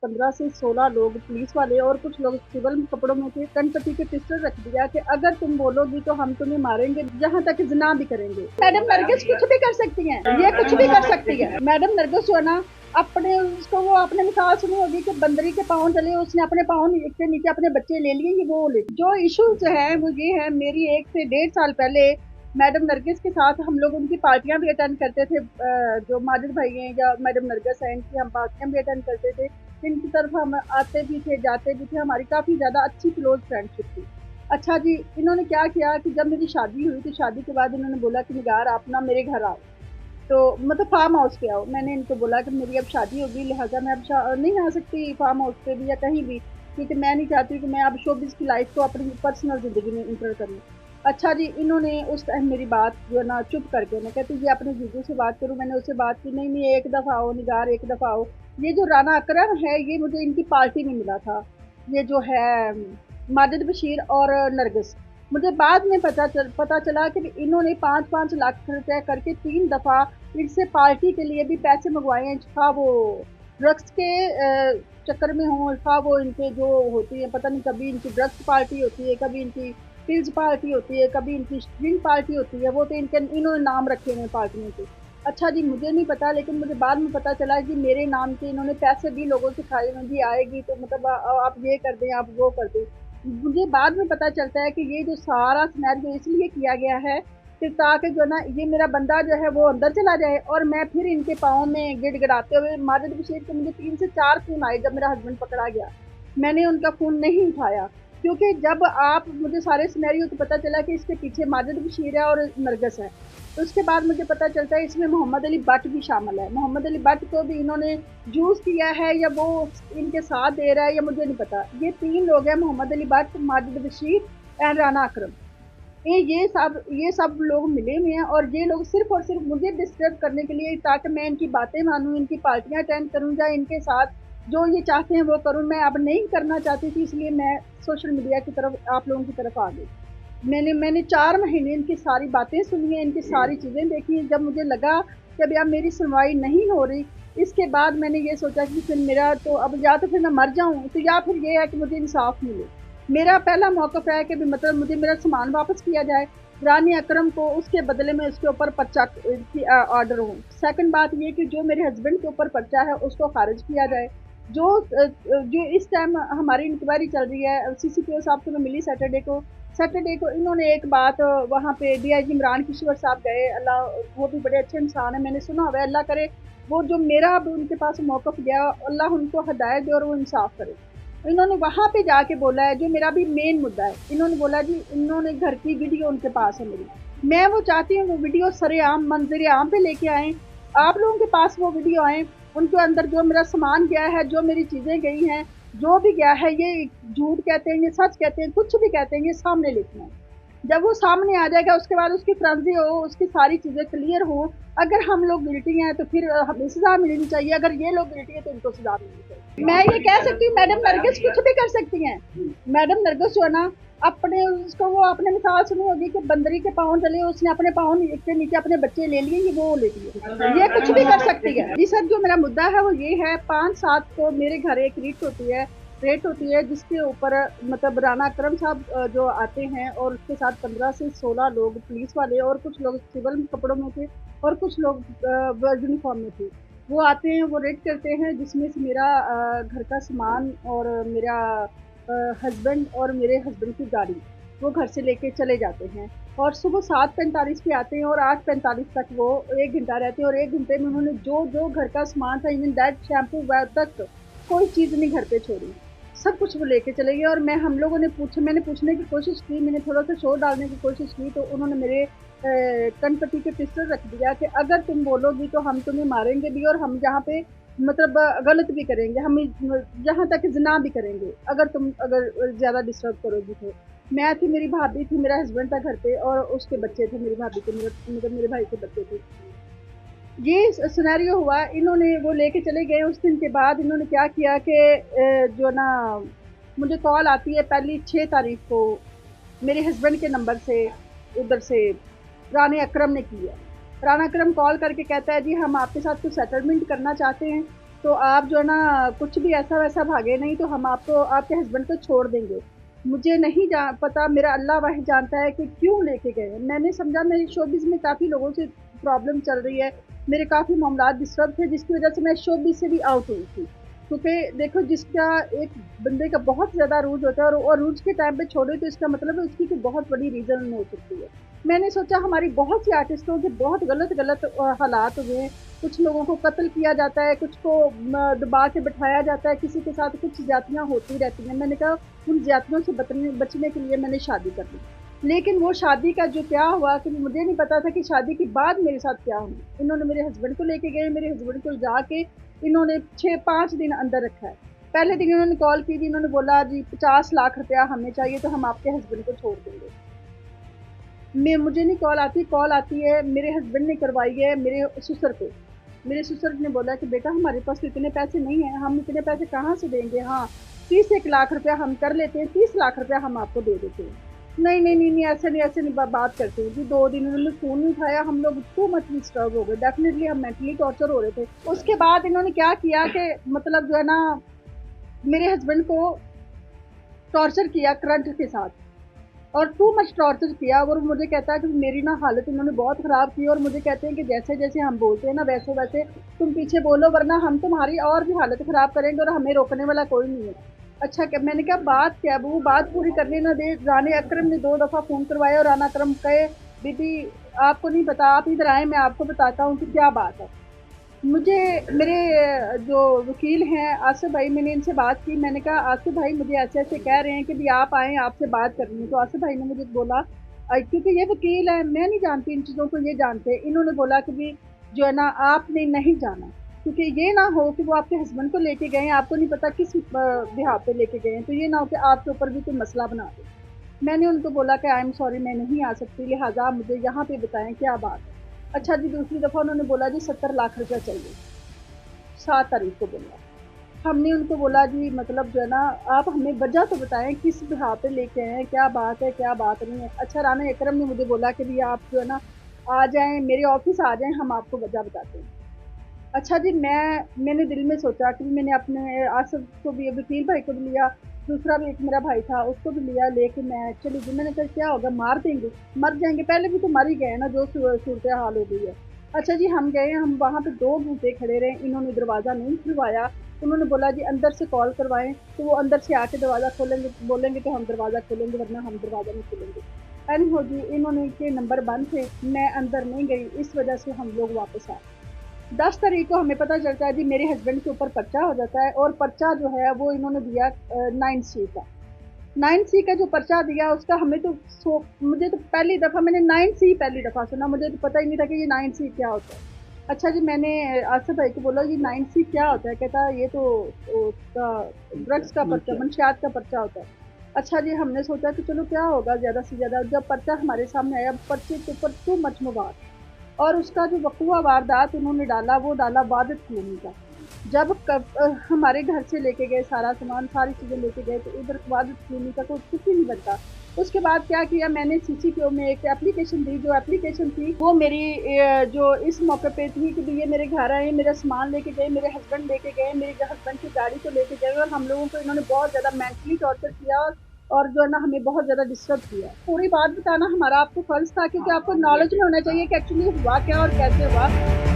15 से 16 लोग पुलिस वाले और कुछ लोग सिविल कपड़ों में थे, कनपट्टी के पिस्टल रख दिया कि अगर तुम बोलोगी तो हम तुम्हें मारेंगे, जहाँ तक जिना भी करेंगे। मैडम नरगिस कुछ भी कर सकती हैं, ये कुछ भी कर सकती है। मैडम नरगिस जो है ना, अपने उसको वो आपने मिसाल सुनी होगी कि बंदरी के पाँव चले, उसने अपने पाँव के नीचे अपने बच्चे ले लिए, ये वो ले। जो इश्यूज है वो ये है, मेरी 1 से 1.5 साल पहले मैडम नरगिस के साथ हम लोग उनकी पार्टियां भी अटेंड करते थे। जो माजिद भाई हैं या मैडम नरगिस हैं, इनकी हम पार्टियां भी अटेंड करते थे। इनकी तरफ हम आते भी थे, जाते भी थे। हमारी काफ़ी ज़्यादा अच्छी क्लोज फ्रेंडशिप थी। अच्छा जी, इन्होंने क्या किया कि जब मेरी शादी हुई तो शादी के बाद इन्होंने बोला कि निगार आप ना मेरे घर आओ, तो मतलब फार्म हाउस पे आओ। मैंने इनको बोला कि मेरी अब शादी होगी, लिहाजा मैं अब नहीं आ सकती फार्म हाउस पे भी या कहीं भी, क्योंकि मैं नहीं चाहती कि मैं अब शोबिज़ की लाइफ को अपनी पर्सनल ज़िंदगी में इंटर करूँ। अच्छा जी, इन्होंने उस टाइम मेरी बात जो है ना चुप करके, मैं कहती जी अपने जीजू से बात करूँ, मैंने उससे बात की, नहीं नहीं एक दफ़ा आओ निगार, एक दफ़ा आओ। ये जो राना अकरम है, ये मुझे इनकी पार्टी में मिला था। ये जो है माजिद बशीर और नरगिस। मुझे बाद में पता चला कि इन्होंने 5-5 लाख रुपए करके 3 दफ़ा इनसे पार्टी के लिए भी पैसे मंगवाए हैं। खा वो ड्रग्स के चक्कर में हों, खा वो इनके जो होती है, पता नहीं कभी इनकी ड्रग्स पार्टी होती है, कभी इनकी पिल्स पार्टी होती है, कभी इनकी ड्रिंक पार्टी होती है। वो तो इन्होंने नाम रखे हुए हैं पार्टियों के। अच्छा जी, मुझे नहीं पता, लेकिन मुझे बाद में पता चला कि मेरे नाम के इन्होंने पैसे भी लोगों से खाए हुए, जी आएगी तो मतलब आप ये कर दें, आप वो कर दें। मुझे बाद में पता चलता है कि ये जो सारा सिनेरियो इसलिए किया गया है कि ताकि जो ना ये मेरा बंदा जो है वो अंदर चला जाए और मैं फिर इनके पाँव में गिड़गिड़ाते हुए, माजिद बशीर के मुझे 3 से 4 फ़ोन आए जब मेरा हस्बैंड पकड़ा गया। मैंने उनका फ़ोन नहीं उठाया, क्योंकि जब आप मुझे सारे सिनेरियो तो पता चला कि इसके पीछे माजिद बशीर है और नरगिस है। तो उसके बाद मुझे पता चलता है इसमें मोहम्मद अली भट्ट भी शामिल है। मोहम्मद अली भट्ट को भी इन्होंने जूस किया है या वो इनके साथ दे रहा है, या मुझे नहीं पता। ये 3 लोग हैं, मोहम्मद अली भट्ट, माजिद बशीर एंड राना अकरम। ये सब लोग मिले हुए हैं और ये लोग सिर्फ़ और सिर्फ़ मुझे डिस्टर्ब करने के लिए, ताकि मैं इनकी बातें मानूँ, इनकी पार्टियाँ अटेंड करूँ या इनके साथ जो ये चाहते हैं वो करूँ। मैं अब नहीं करना चाहती थी, इसलिए मैं सोशल मीडिया की तरफ, आप लोगों की तरफ आ गई। मैंने 4 महीने इनकी सारी बातें सुनी हैं, इनकी सारी चीज़ें देखी हैं। जब मुझे लगा कि अब यार मेरी सुनवाई नहीं हो रही, इसके बाद मैंने ये सोचा कि फिर मेरा तो अब या तो फिर मैं मर जाऊँ, तो या फिर ये है कि मुझे इंसाफ़ मिले। मेरा पहला मौक़िफ़ है कि मतलब मुझे मेरा सामान वापस किया जाए, रानी अकरम को उसके बदले में उसके ऊपर पर्चा की ऑर्डर हो। सेकंड बात ये कि जो मेरे हस्बैंड के ऊपर पर्चा है उसको ख़ारिज किया जाए। जो इस टाइम हमारी इंक्वायरी चल रही है, सीसीपीओ साहब से मैं मिली सैटरडे को इन्होंने एक बात, वहाँ पे डीआईजी इमरान किशोर साहब गए, अल्लाह, वो भी बड़े अच्छे इंसान हैं, मैंने सुना हुआ है, अल्लाह करे वो जो मेरा अब उनके पास मौक़िफ़ गया, अल्लाह उनको हिदायत दे और वो इंसाफ़ करे। इन्होंने वहाँ पे जाके बोला है, जो मेरा भी मेन मुद्दा है, इन्होंने बोला जी इन्होंने घर की वीडियो उनके पास है मेरी। मैं वो चाहती हूँ वो वीडियो सरेआम मंज़िल आम पे लेके आएँ, आप लोगों के पास वो वीडियो आएँ, उनके अंदर जो मेरा सामान गया है, जो मेरी चीज़ें गई हैं, जो भी गया है, ये झूठ कहते हैं, ये सच कहते हैं, कुछ भी कहते हैं, ये सामने लेके आएँ। जब वो सामने आ जाएगा उसके बाद उसकी फर्जी हो, उसकी सारी चीज़ें क्लियर हो, अगर हम लोग गिल्टी हैं तो फिर हमें सज़ा मिलनी चाहिए, अगर ये लोग गिल्टी हैं तो इनको सज़ा मिलनी चाहिए। मैं ये कह सकती हूँ मैडम नरगिस कुछ भी कर सकती हैं। मैडम नरगिस जो है ना, अपने उसको वो आपने मिसाल सुनी होगी कि बंदरी के पाँव चले, उसने अपने पाँव के नीचे अपने बच्चे ले लिए, ये वो ले लिए। ये कुछ भी कर सकती है। जी सर, जो मेरा मुद्दा है वो ये है, 5-7 को मेरे घर एक रेट होती है जिसके ऊपर मतलब राना अकरम साहब जो आते हैं और उसके साथ 15 से 16 लोग पुलिस वाले और कुछ लोग सिविल कपड़ों में थे और कुछ लोग यूनिफॉर्म में थे। वो आते हैं, वो रेड करते हैं, जिसमें से मेरा घर का सामान और मेरा हस्बैंड और मेरे हस्बैंड की गाड़ी वो घर से लेके चले जाते हैं और सुबह 7:45 पे आते हैं और 8:45 तक वो 1 घंटा रहते हैं और 1 घंटे में उन्होंने जो घर का सामान था, इवन दैट शैम्पू तक कोई चीज़ नहीं घर पे छोड़ी। सब कुछ वो लेके चले गए और हम लोगों ने मैंने पूछने की कोशिश की, मैंने थोड़ा-सा शोर डालने की कोशिश की, तो उन्होंने मेरे कनपट्टी पे पिस्टल रख दिया कि अगर तुम बोलोगी तो हम तुम्हें मारेंगे भी और हम यहाँ पे मतलब गलत भी करेंगे, हम यहाँ तक ज़िना भी करेंगे, अगर ज़्यादा डिस्टर्ब करोगी तो। मैं थी, मेरी भाभी थी, मेरा हस्बैंड था घर पे और उसके बच्चे थे, मेरी भाभी के, मेरे भाई के बच्चे थे। ये सिनेरियो हुआ, इन्होंने वो लेके चले गए। उस दिन के बाद इन्होंने क्या किया कि जो ना मुझे कॉल आती है पहली 6 तारीख को मेरे हस्बैंड के नंबर से, उधर से राना अकरम ने की है। राना अकरम कॉल करके कहता है जी हम आपके साथ कुछ सेटलमेंट करना चाहते हैं। तो आप जो है ना कुछ भी ऐसा वैसा भागे नहीं तो हम आपको आपके हस्बैंड को छोड़ देंगे। मुझे नहीं पता, मेरा अल्लाह वाहिद जानता है कि क्यों लेके गए। मैंने समझा मेरी शोबिज़ में काफ़ी लोगों से प्रॉब्लम चल रही है, मेरे काफ़ी मामलात डिस्टर्ब थे जिसकी वज़ह से मैं शोबिज़ से भी आउट हुई थी। क्योंकि देखो जिसका एक बंदे का बहुत ज़्यादा अरूज होता है और अरूज के टाइम पे छोड़े तो इसका मतलब है उसकी कोई बहुत बड़ी रीज़न हो सकती है। मैंने सोचा हमारी बहुत सी आर्टिस्टों के बहुत गलत हालात हुए हैं। कुछ लोगों को कत्ल किया जाता है, कुछ को दबा के बिठाया जाता है, किसी के साथ कुछ ज़्यादतियाँ होती रहती हैं। मैंने कहा उन ज़्यादतियों से बचने के लिए मैंने शादी कर ली। लेकिन वो शादी का जो क्या हुआ कि मुझे नहीं पता था कि शादी के बाद मेरे साथ क्या होगा। इन्होंने मेरे हस्बैंड को लेके गए, मेरे हस्बैंड को जाके इन्होंने 6-5 दिन अंदर रखा है। पहले दिन इन्होंने कॉल की थी, इन्होंने बोला जी 50 लाख रुपया हमें चाहिए तो हम आपके हस्बैंड को छोड़ देंगे। मुझे नहीं कॉल आती है मेरे हस्बैंड ने करवाई है मेरे ससुर को। मेरे ससुर ने बोला कि बेटा हमारे पास तो इतने पैसे नहीं हैं, हम इतने पैसे कहाँ से देंगे? हाँ, 30 लाख रुपया हम कर लेते हैं, 30 लाख रुपया हम आपको दे देते हैं। नहीं, नहीं, नहीं, नहीं, ऐसे नहीं बात करते हैं। जी 2 दिन उन्होंने फ़ोन नहीं उठाया, हम लोग टू मच डिस्टर्ब हो गए। डेफ़िनिटली हम मेंटली टॉर्चर हो रहे थे। उसके बाद इन्होंने क्या किया कि मतलब जो है ना मेरे हस्बैंड को टॉर्चर किया करंट के साथ। और टू मच टॉर्चर किया और मुझे कहता है कि मेरी ना हालत उन्होंने बहुत ख़राब की और मुझे कहते हैं कि जैसे-जैसे हम बोलते हैं ना वैसे-वैसे तुम पीछे बोलो वरना हम तुम्हारी और भी हालत ख़राब करेंगे और हमें रोकने वाला कोई नहीं है। अच्छा क्या मैंने कहा बात क्या है? वो बात पूरी करने ना दे। राने अकरम ने 2 दफ़ा फ़ोन करवाया और राना अकरम कहे दीदी आपको नहीं पता, आप इधर आएँ मैं आपको बताता हूँ कि क्या बात है। मुझे मेरे जो वकील हैं आसिफ भाई, मैंने इनसे बात की। मैंने कहा आसिफ भाई मुझे ऐसे-ऐसे कह रहे हैं कि भी आप आएँ आपसे बात करनी है। तो आसिफ भाई ने मुझे बोला क्योंकि ये वकील है मैं नहीं जानती इन चीज़ों को, ये जानते हैं। इन्होंने बोला कि भी जो है ना आपने नहीं जाना, क्योंकि ये ना हो कि वो आपके हस्बैंड को लेके गए हैं, आपको नहीं पता किस बिहाफ़ पे लेके गए हैं, तो ये ना हो कि आपके ऊपर भी कोई मसला बना दें। मैंने उनको बोला कि आई एम सॉरी मैं नहीं आ सकती, लिहाज़ा आप मुझे यहाँ पे बताएँ क्या बात है। अच्छा जी दूसरी दफ़ा उन्होंने बोला जी 70 लाख रुपया चाहिए। 7 तारीख को बोला। हमने उनको बोला जी मतलब जो है ना आप हमें वजह तो बताएँ किस बिहाफ़ पे लेके आए हैं, क्या बात है, क्या बात नहीं है। अच्छा राना इकरम ने मुझे बोला कि भई आप जो है ना आ जाएँ, मेरे ऑफ़िस आ जाएँ, हम आपको वजह बताते हैं। अच्छा जी मैंने दिल में सोचा कि मैंने अपने आसिफ को भी वकील भाई को भी लिया, दूसरा भी एक मेरा भाई था उसको भी लिया, लेके मैं चली गई। मैंने कहा क्या होगा मार देंगे, मर जाएँगे, पहले भी तो मर ही गए ना जो सूरत-ए-हाल हो गई है। अच्छा जी हम गए, हम वहाँ पे 2 घंटे खड़े रहे, इन्होंने दरवाज़ा नहीं खुलवाया। उन्होंने बोला जी अंदर से कॉल करवाएँ, तो वो अंदर से आके दरवाज़ा खोलेंगे बोलेंगे तो हम दरवाज़ा खोलेंगे वरना हम दरवाज़ा नहीं खोलेंगे। एनीहाउ जी इन्होंने के नंबर बंद थे, मैं अंदर नहीं गई, इस वजह से हम लोग वापस आए। 10 तारीख को हमें पता चलता है जी मेरे हस्बैंड के ऊपर पर्चा हो जाता है और पर्चा जो है वो इन्होंने दिया 9C का। 9C का जो पर्चा दिया उसका हमें तो मुझे तो पहली दफ़ा मैंने 9C पहली दफ़ा सुना, मुझे तो पता ही नहीं था कि ये 9C क्या होता है। अच्छा जी मैंने आसिफ भाई को बोला ये 9C क्या होता है? कहता है ये तो उसका ड्रग्स का पर्चा, मंशियात का पर्चा होता है। अच्छा जी हमने सोचा कि चलो क्या होगा ज़्यादा से ज़्यादा, जब पर्चा हमारे सामने आया पर्चे के ऊपर टू मच मवाद और उसका जो वक़्वा वारदात उन्होंने डाला, वो डाला वादत कॉलोनी का। जब हमारे घर से लेके गए सारा सामान, सारी चीज़ें लेके गए, तो उधर वादत कॉलोनी का कोई कुछ ही नहीं बनता। उसके बाद क्या किया मैंने सीसीपीओ में एक एप्लीकेशन दी, जो एप्लीकेशन थी वो मेरी जो इस मौके पे थी कि भई ये मेरे घर आए, मेरा सामान लेके गए, मेरे हस्बैंड लेके गए, मेरे हस्बैंड की गाड़ी को लेके गए और हम लोगों को इन्होंने बहुत ज़्यादा मेंटली टॉर्चर किया और जो है ना हमें बहुत ज़्यादा डिस्टर्ब किया। पूरी बात बताना हमारा आपको फ़र्ज़ था क्योंकि आपको नॉलेज में होना चाहिए कि एक्चुअली हुआ क्या और कैसे हुआ।